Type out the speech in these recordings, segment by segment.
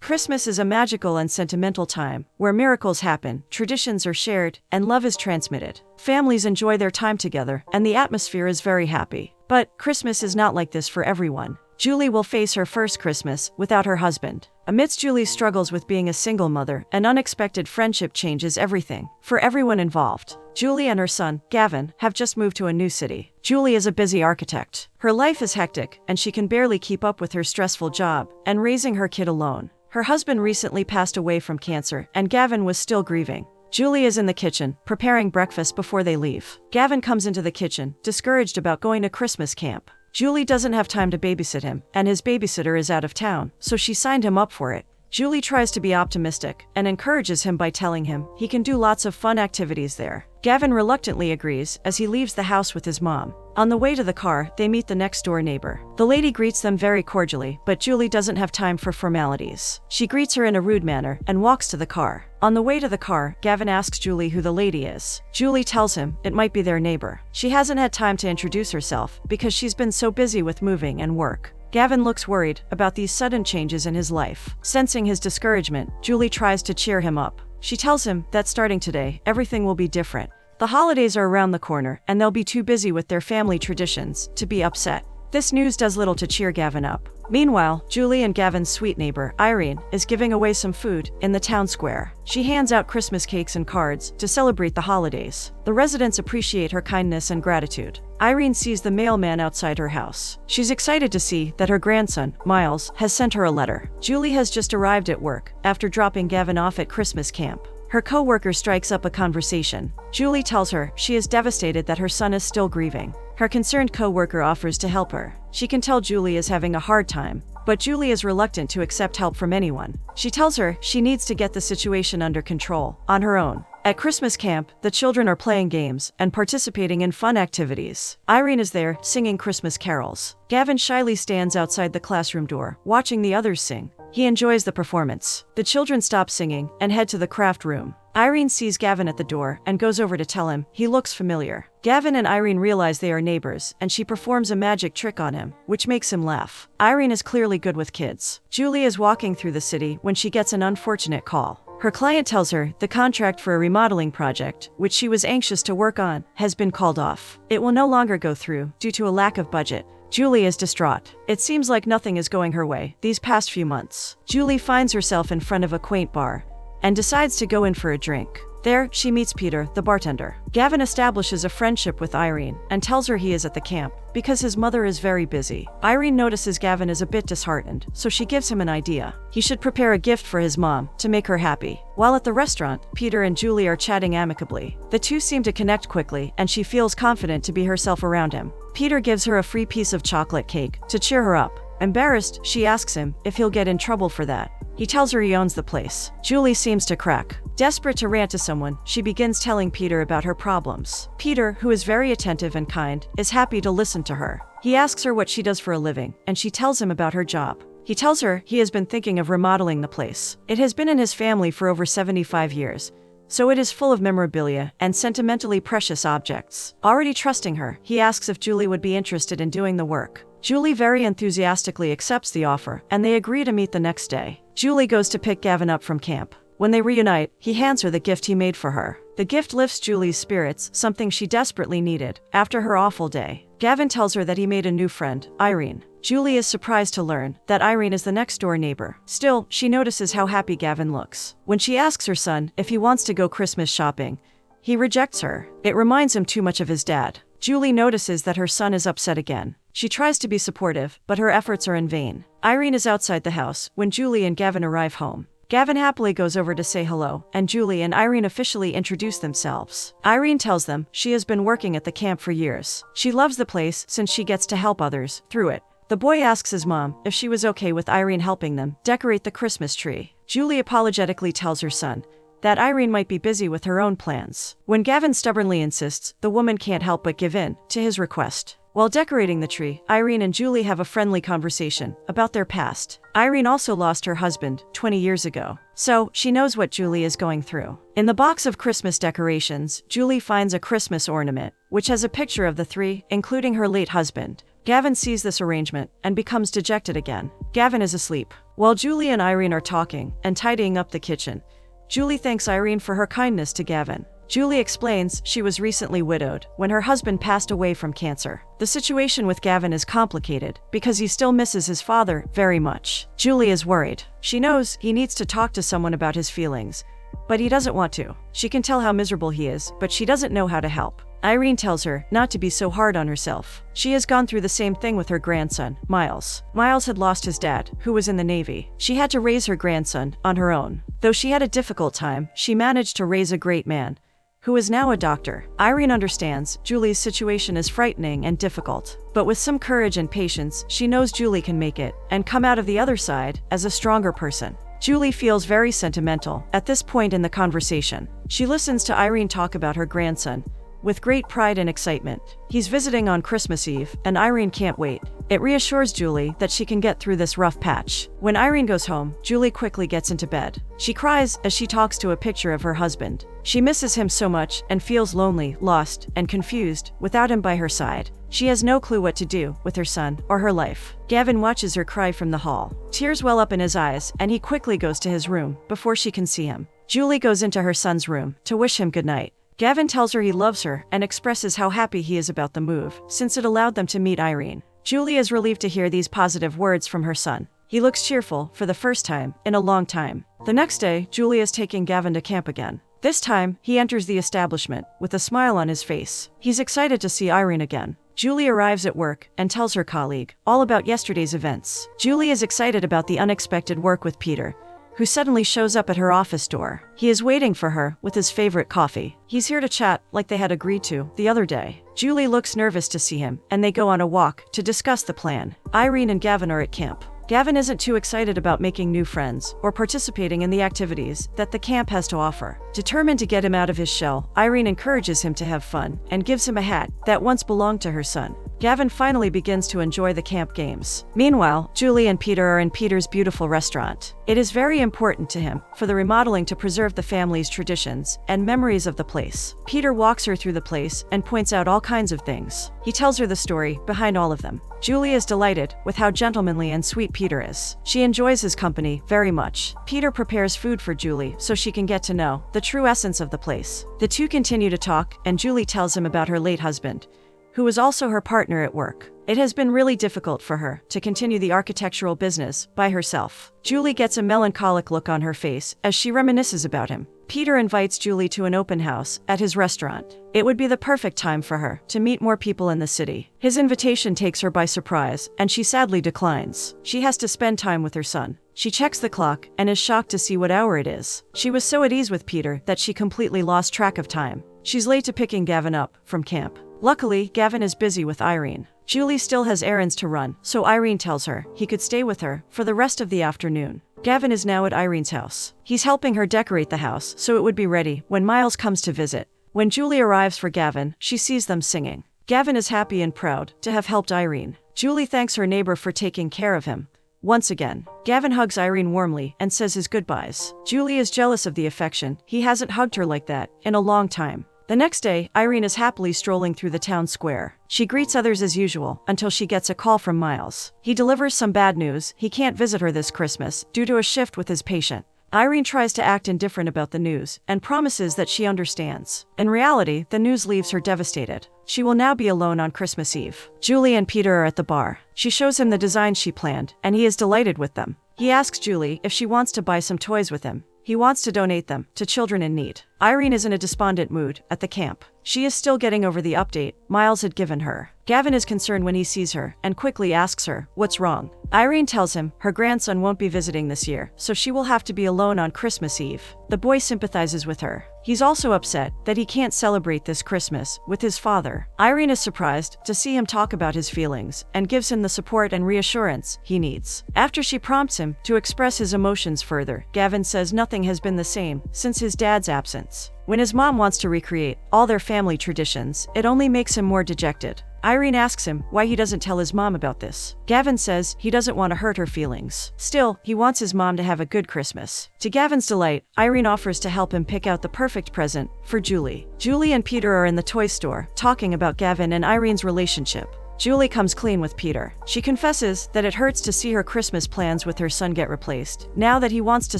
Christmas is a magical and sentimental time, where miracles happen, traditions are shared, and love is transmitted. Families enjoy their time together, and the atmosphere is very happy. But Christmas is not like this for everyone. Julie will face her first Christmas without her husband. Amidst Julie's struggles with being a single mother, an unexpected friendship changes everything for everyone involved. Julie and her son, Gavin, have just moved to a new city. Julie is a busy architect. Her life is hectic, and she can barely keep up with her stressful job and raising her kid alone. Her husband recently passed away from cancer, and Gavin was still grieving. Julie is in the kitchen, preparing breakfast before they leave. Gavin comes into the kitchen, discouraged about going to Christmas camp. Julie doesn't have time to babysit him, and his babysitter is out of town, so she signed him up for it. Julie tries to be optimistic and encourages him by telling him he can do lots of fun activities there. Gavin reluctantly agrees as he leaves the house with his mom. On the way to the car, they meet the next-door neighbor. The lady greets them very cordially, but Julie doesn't have time for formalities. She greets her in a rude manner and walks to the car. On the way to the car, Gavin asks Julie who the lady is. Julie tells him it might be their neighbor. She hasn't had time to introduce herself because she's been so busy with moving and work. Gavin looks worried about these sudden changes in his life. Sensing his discouragement, Julie tries to cheer him up. She tells him that starting today, everything will be different. The holidays are around the corner, and they'll be too busy with their family traditions to be upset. This news does little to cheer Gavin up. Meanwhile, Julie and Gavin's sweet neighbor, Irene, is giving away some food in the town square. She hands out Christmas cakes and cards to celebrate the holidays. The residents appreciate her kindness and gratitude. Irene sees the mailman outside her house. She's excited to see that her grandson, Miles, has sent her a letter. Julie has just arrived at work after dropping Gavin off at Christmas camp. Her co-worker strikes up a conversation. Julie tells her she is devastated that her son is still grieving. Her concerned co-worker offers to help her. She can tell Julie is having a hard time, but Julie is reluctant to accept help from anyone. She tells her she needs to get the situation under control on her own. At Christmas camp, the children are playing games and participating in fun activities. Irene is there, singing Christmas carols. Gavin shyly stands outside the classroom door, watching the others sing. He enjoys the performance. The children stop singing and head to the craft room. Irene sees Gavin at the door and goes over to tell him he looks familiar. Gavin and Irene realize they are neighbors, and she performs a magic trick on him, which makes him laugh. Irene is clearly good with kids. Julie is walking through the city when she gets an unfortunate call. Her client tells her the contract for a remodeling project, which she was anxious to work on, has been called off. It will no longer go through due to a lack of budget. Julie is distraught. It seems like nothing is going her way these past few months. Julie finds herself in front of a quaint bar and decides to go in for a drink. There, she meets Peter, the bartender. Gavin establishes a friendship with Irene and tells her he is at the camp because his mother is very busy. Irene notices Gavin is a bit disheartened, so she gives him an idea. He should prepare a gift for his mom to make her happy. While at the restaurant, Peter and Julie are chatting amicably. The two seem to connect quickly, and she feels confident to be herself around him. Peter gives her a free piece of chocolate cake to cheer her up. Embarrassed, she asks him if he'll get in trouble for that. He tells her he owns the place. Julie seems to crack. Desperate to rant to someone, she begins telling Peter about her problems. Peter, who is very attentive and kind, is happy to listen to her. He asks her what she does for a living, and she tells him about her job. He tells her he has been thinking of remodeling the place. It has been in his family for over 75 years. So it is full of memorabilia and sentimentally precious objects. Already trusting her, he asks if Julie would be interested in doing the work. Julie very enthusiastically accepts the offer, and they agree to meet the next day. Julie goes to pick Gavin up from camp. When they reunite, he hands her the gift he made for her. The gift lifts Julie's spirits, something she desperately needed after her awful day. Gavin tells her that he made a new friend, Irene. Julie is surprised to learn that Irene is the next-door neighbor. Still, she notices how happy Gavin looks. When she asks her son if he wants to go Christmas shopping, he rejects her. It reminds him too much of his dad. Julie notices that her son is upset again. She tries to be supportive, but her efforts are in vain. Irene is outside the house when Julie and Gavin arrive home. Gavin happily goes over to say hello, and Julie and Irene officially introduce themselves. Irene tells them she has been working at the camp for years. She loves the place since she gets to help others through it. The boy asks his mom if she was okay with Irene helping them decorate the Christmas tree. Julie apologetically tells her son that Irene might be busy with her own plans. When Gavin stubbornly insists, the woman can't help but give in to his request. While decorating the tree, Irene and Julie have a friendly conversation about their past. Irene also lost her husband 20 years ago, so she knows what Julie is going through. In the box of Christmas decorations, Julie finds a Christmas ornament, which has a picture of the three, including her late husband. Gavin sees this arrangement and becomes dejected again. Gavin is asleep. While Julie and Irene are talking and tidying up the kitchen, Julie thanks Irene for her kindness to Gavin. Julie explains she was recently widowed when her husband passed away from cancer. The situation with Gavin is complicated because he still misses his father very much. Julie is worried. She knows he needs to talk to someone about his feelings, but he doesn't want to. She can tell how miserable he is, but she doesn't know how to help. Irene tells her not to be so hard on herself. She has gone through the same thing with her grandson, Miles. Miles had lost his dad, who was in the Navy. She had to raise her grandson on her own. Though she had a difficult time, she managed to raise a great man, who is now a doctor. Irene understands Julie's situation is frightening and difficult, but with some courage and patience, she knows Julie can make it and come out of the other side as a stronger person. Julie feels very sentimental at this point in the conversation. She listens to Irene talk about her grandson with great pride and excitement. He's visiting on Christmas Eve, and Irene can't wait. It reassures Julie that she can get through this rough patch. When Irene goes home, Julie quickly gets into bed. She cries as she talks to a picture of her husband. She misses him so much and feels lonely, lost, and confused without him by her side. She has no clue what to do with her son or her life. Gavin watches her cry from the hall. Tears well up in his eyes, and he quickly goes to his room before she can see him. Julie goes into her son's room to wish him goodnight. Gavin tells her he loves her and expresses how happy he is about the move, since it allowed them to meet Irene. Julie is relieved to hear these positive words from her son. He looks cheerful for the first time in a long time. The next day, Julie is taking Gavin to camp again. This time, he enters the establishment with a smile on his face. He's excited to see Irene again. Julie arrives at work and tells her colleague all about yesterday's events. Julie is excited about the unexpected work with Peter, who suddenly shows up at her office door. He is waiting for her with his favorite coffee. He's here to chat like they had agreed to the other day. Julie looks nervous to see him, and they go on a walk to discuss the plan. Irene and Gavin are at camp. Gavin isn't too excited about making new friends or participating in the activities that the camp has to offer. Determined to get him out of his shell, Irene encourages him to have fun and gives him a hat that once belonged to her son. Gavin finally begins to enjoy the camp games. Meanwhile, Julie and Peter are in Peter's beautiful restaurant. It is very important to him for the remodeling to preserve the family's traditions and memories of the place. Peter walks her through the place and points out all kinds of things. He tells her the story behind all of them. Julie is delighted with how gentlemanly and sweet Peter is. She enjoys his company very much. Peter prepares food for Julie so she can get to know the true essence of the place. The two continue to talk, and Julie tells him about her late husband, who was also her partner at work. It has been really difficult for her to continue the architectural business by herself. Julie gets a melancholic look on her face as she reminisces about him. Peter invites Julie to an open house at his restaurant. It would be the perfect time for her to meet more people in the city. His invitation takes her by surprise, and she sadly declines. She has to spend time with her son. She checks the clock and is shocked to see what hour it is. She was so at ease with Peter that she completely lost track of time. She's late to picking Gavin up from camp. Luckily, Gavin is busy with Irene. Julie still has errands to run, so Irene tells her he could stay with her for the rest of the afternoon. Gavin is now at Irene's house. He's helping her decorate the house so it would be ready when Miles comes to visit. When Julie arrives for Gavin, she sees them singing. Gavin is happy and proud to have helped Irene. Julie thanks her neighbor for taking care of him. Once again, Gavin hugs Irene warmly and says his goodbyes. Julie is jealous of the affection. He hasn't hugged her like that in a long time. The next day, Irene is happily strolling through the town square. She greets others as usual until she gets a call from Miles. He delivers some bad news. He can't visit her this Christmas due to a shift with his patient. Irene tries to act indifferent about the news and promises that she understands. In reality, the news leaves her devastated. She will now be alone on Christmas Eve. Julie and Peter are at the bar. She shows him the designs she planned, and he is delighted with them. He asks Julie if she wants to buy some toys with him. He wants to donate them to children in need. Irene is in a despondent mood at the camp. She is still getting over the update Miles had given her. Gavin is concerned when he sees her and quickly asks her what's wrong. Irene tells him her grandson won't be visiting this year, so she will have to be alone on Christmas Eve. The boy sympathizes with her. He's also upset that he can't celebrate this Christmas with his father. Irene is surprised to see him talk about his feelings and gives him the support and reassurance he needs. After she prompts him to express his emotions further, Gavin says nothing has been the same since his dad's absence. When his mom wants to recreate all their family traditions, it only makes him more dejected. Irene asks him why he doesn't tell his mom about this. Gavin says he doesn't want to hurt her feelings. Still, he wants his mom to have a good Christmas. To Gavin's delight, Irene offers to help him pick out the perfect present for Julie. Julie and Peter are in the toy store, talking about Gavin and Irene's relationship. Julie comes clean with Peter. She confesses that it hurts to see her Christmas plans with her son get replaced, now that he wants to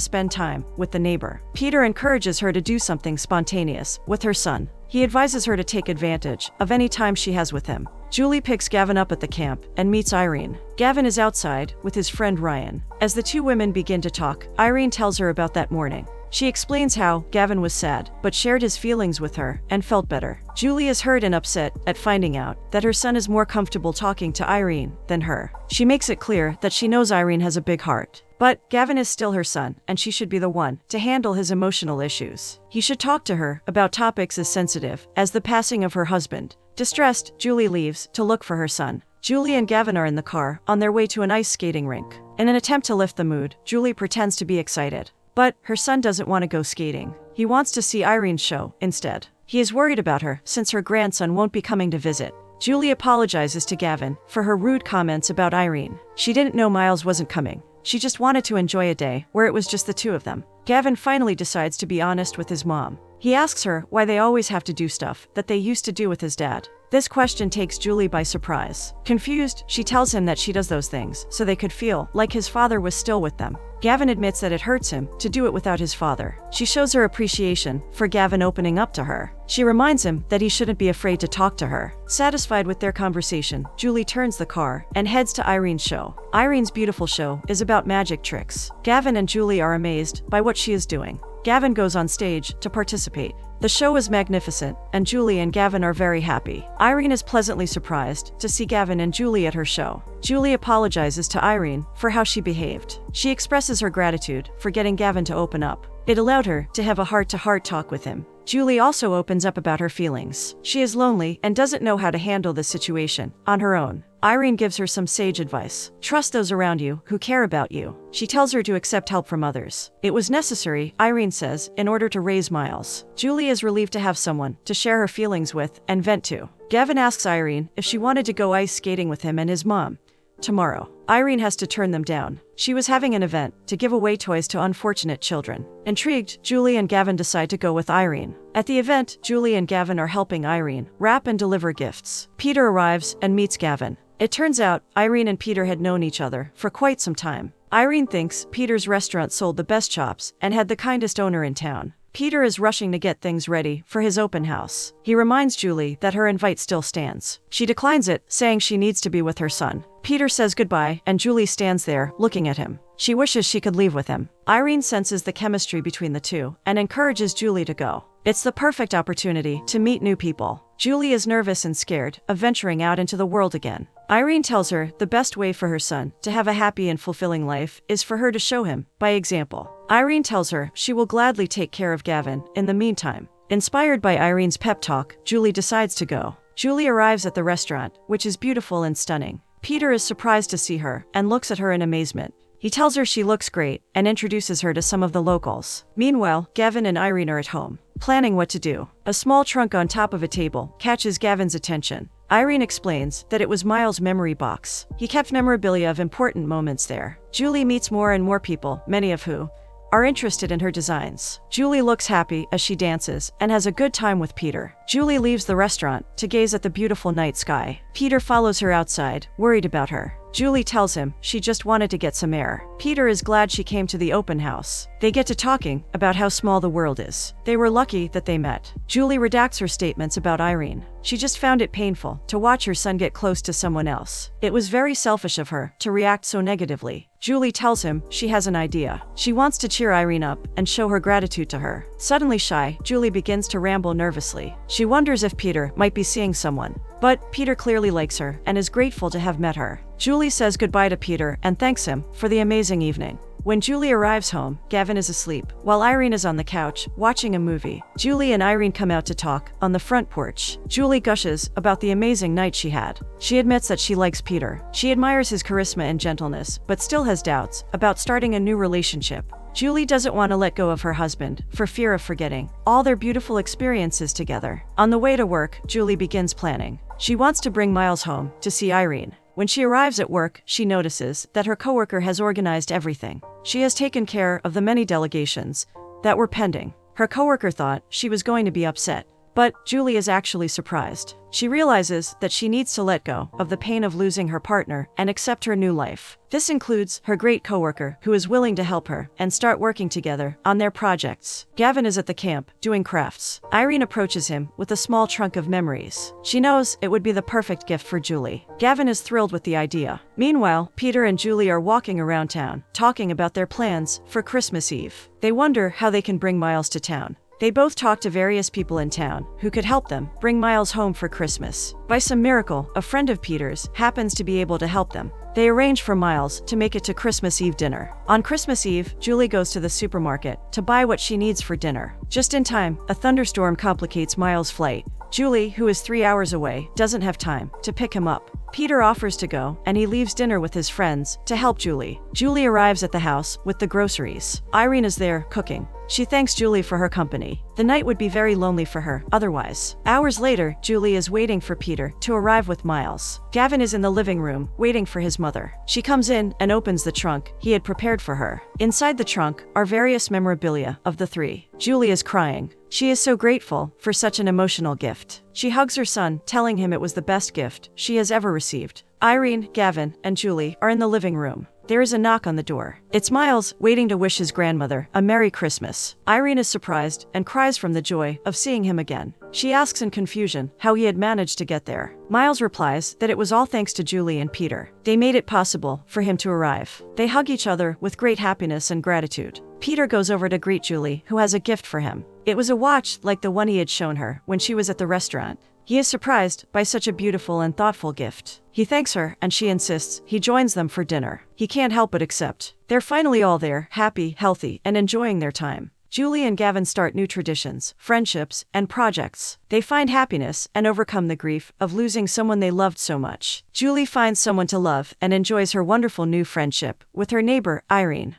spend time with the neighbor. Peter encourages her to do something spontaneous with her son. He advises her to take advantage of any time she has with him. Julie picks Gavin up at the camp and meets Irene. Gavin is outside with his friend Ryan. As the two women begin to talk, Irene tells her about that morning. She explains how Gavin was sad, but shared his feelings with her and felt better. Julie is hurt and upset at finding out that her son is more comfortable talking to Irene than her. She makes it clear that she knows Irene has a big heart. But Gavin is still her son, and she should be the one to handle his emotional issues. He should talk to her about topics as sensitive as the passing of her husband. Distressed, Julie leaves to look for her son. Julie and Gavin are in the car on their way to an ice skating rink. In an attempt to lift the mood, Julie pretends to be excited. But her son doesn't want to go skating. He wants to see Irene's show instead. He is worried about her since her grandson won't be coming to visit. Julie apologizes to Gavin for her rude comments about Irene. She didn't know Miles wasn't coming. She just wanted to enjoy a day where it was just the two of them. Gavin finally decides to be honest with his mom. He asks her why they always have to do stuff that they used to do with his dad. This question takes Julie by surprise. Confused, she tells him that she does those things so they could feel like his father was still with them. Gavin admits that it hurts him to do it without his father. She shows her appreciation for Gavin opening up to her. She reminds him that he shouldn't be afraid to talk to her. Satisfied with their conversation, Julie turns the car and heads to Irene's show. Irene's beautiful show is about magic tricks. Gavin and Julie are amazed by what she is doing. Gavin goes on stage to participate. The show is magnificent, and Julie and Gavin are very happy. Irene is pleasantly surprised to see Gavin and Julie at her show. Julie apologizes to Irene for how she behaved. She expresses her gratitude for getting Gavin to open up. It allowed her to have a heart-to-heart talk with him. Julie also opens up about her feelings. She is lonely and doesn't know how to handle the situation on her own. Irene gives her some sage advice. Trust those around you who care about you. She tells her to accept help from others. It was necessary, Irene says, in order to raise Miles. Julie is relieved to have someone to share her feelings with and vent to. Gavin asks Irene if she wanted to go ice skating with him and his mom tomorrow. Irene has to turn them down. She was having an event to give away toys to unfortunate children. Intrigued, Julie and Gavin decide to go with Irene. At the event, Julie and Gavin are helping Irene wrap and deliver gifts. Peter arrives and meets Gavin. It turns out Irene and Peter had known each other for quite some time. Irene thinks Peter's restaurant sold the best chops and had the kindest owner in town. Peter is rushing to get things ready for his open house. He reminds Julie that her invite still stands. She declines it, saying she needs to be with her son. Peter says goodbye, and Julie stands there, looking at him. She wishes she could leave with him. Irene senses the chemistry between the two and encourages Julie to go. It's the perfect opportunity to meet new people. Julie is nervous and scared of venturing out into the world again. Irene tells her the best way for her son to have a happy and fulfilling life is for her to show him by example. Irene tells her she will gladly take care of Gavin in the meantime. Inspired by Irene's pep talk, Julie decides to go. Julie arrives at the restaurant, which is beautiful and stunning. Peter is surprised to see her and looks at her in amazement. He tells her she looks great and introduces her to some of the locals. Meanwhile, Gavin and Irene are at home, planning what to do. A small trunk on top of a table catches Gavin's attention. Irene explains that it was Miles' memory box. He kept memorabilia of important moments there. Julie meets more and more people, many of who are interested in her designs. Julie looks happy as she dances and has a good time with Peter. Julie leaves the restaurant to gaze at the beautiful night sky. Peter follows her outside, worried about her. Julie tells him she just wanted to get some air. Peter is glad she came to the open house. They get to talking about how small the world is. They were lucky that they met. Julie redacts her statements about Irene. She just found it painful to watch her son get close to someone else. It was very selfish of her to react so negatively. Julie tells him she has an idea. She wants to cheer Irene up and show her gratitude to her. Suddenly shy, Julie begins to ramble nervously. She wonders if Peter might be seeing someone. But Peter clearly likes her and is grateful to have met her. Julie says goodbye to Peter and thanks him for the amazing evening. When Julie arrives home, Gavin is asleep, while Irene is on the couch, watching a movie. Julie and Irene come out to talk on the front porch. Julie gushes about the amazing night she had. She admits that she likes Peter. She admires his charisma and gentleness, but still has doubts about starting a new relationship. Julie doesn't want to let go of her husband for fear of forgetting all their beautiful experiences together. On the way to work, Julie begins planning. She wants to bring Miles home to see Irene. When she arrives at work, she notices that her coworker has organized everything. She has taken care of the many delegations that were pending. Her coworker thought she was going to be upset, But Julie is actually surprised. She realizes that she needs to let go of the pain of losing her partner and accept her new life. This includes her great coworker who is willing to help her and start working together on their projects. Gavin is at the camp doing crafts. Irene approaches him with a small trunk of memories. She knows it would be the perfect gift for Julie. Gavin is thrilled with the idea. Meanwhile, Peter and Julie are walking around town, talking about their plans for Christmas Eve. They wonder how they can bring Miles to town. They both talk to various people in town who could help them bring Miles home for Christmas. By some miracle, a friend of Peter's happens to be able to help them. They arrange for Miles to make it to Christmas Eve dinner. On Christmas Eve, Julie goes to the supermarket to buy what she needs for dinner. Just in time, a thunderstorm complicates Miles' flight. Julie, who is 3 hours away, doesn't have time to pick him up. Peter offers to go, and he leaves dinner with his friends to help Julie. Julie arrives at the house with the groceries. Irene is there, cooking. She thanks Julie for her company. The night would be very lonely for her otherwise. Hours later, Julie is waiting for Peter to arrive with Miles. Gavin is in the living room, waiting for his mother. She comes in and opens the trunk he had prepared for her. Inside the trunk are various memorabilia of the three. Julie is crying. She is so grateful for such an emotional gift. She hugs her son, telling him it was the best gift she has ever received. Irene, Gavin, and Julie are in the living room. There is a knock on the door. It's Miles, waiting to wish his grandmother a Merry Christmas. Irene is surprised and cries from the joy of seeing him again. She asks in confusion how he had managed to get there. Miles replies that it was all thanks to Julie and Peter. They made it possible for him to arrive. They hug each other with great happiness and gratitude. Peter goes over to greet Julie, who has a gift for him. It was a watch like the one he had shown her when she was at the restaurant. He is surprised by such a beautiful and thoughtful gift. He thanks her, and she insists he joins them for dinner. He can't help but accept. They're finally all there, happy, healthy, and enjoying their time. Julie and Gavin start new traditions, friendships, and projects. They find happiness and overcome the grief of losing someone they loved so much. Julie finds someone to love and enjoys her wonderful new friendship with her neighbor, Irene.